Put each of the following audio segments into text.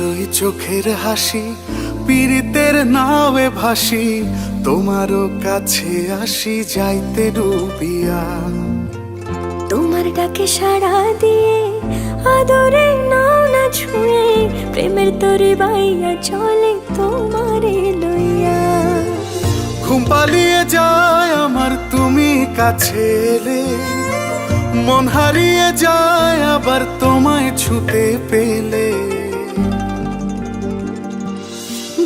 ওই চোখের হাসি পীড়িতের নাওয়ে ভাসি, তোমারও কাছে আসি যাইতে ডুবিয়া। তোমার ডাকে সাড়া দিয়ে আদরে নাও না ছুঁয়ে, প্রেমের তরি বাইয়া চলে তোমারে লইয়া। ঘুম পালিয়ে যায় আমার তুমি কাছে এলে, মন হারিয়ে যায় আবার তোমায় ছুতে পেলে।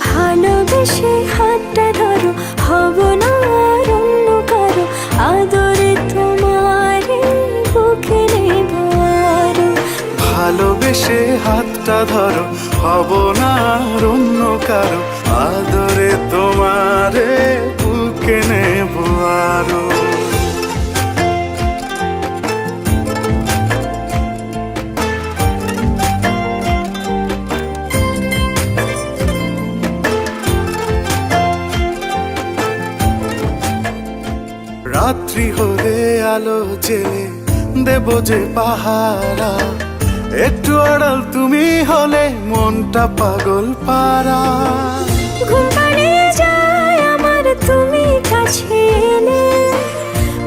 ভালোবেসে হাতটা ধরো, হব না আর অন্য কারো, আদরে তোমারে বুকে নেব আরো। ভালোবেসে হাতটা ধরো, হব না আর অন্য কারো, আদরে তোমারে বুকে নেব আরো। রাত্রি হলে আলো জেলে দেব যে পাহারা, একটু আড়াল তুমি হলে মনটা পাগল পারা। ঘুম পাড়িয়ে যায় আমার তুমি কাছে এলে,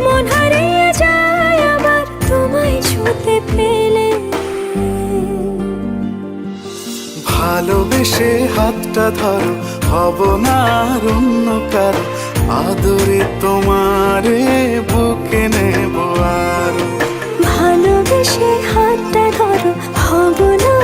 মন হারিয়ে যায় আবার তোমায় ছুতে পেলে। ভালোবেসে হাতটা ধরো, হব না আর অন্য কারো, আদরে তোমারে বুকে নেব আরো। ভালোবেসে হাতটা ধরো, হব না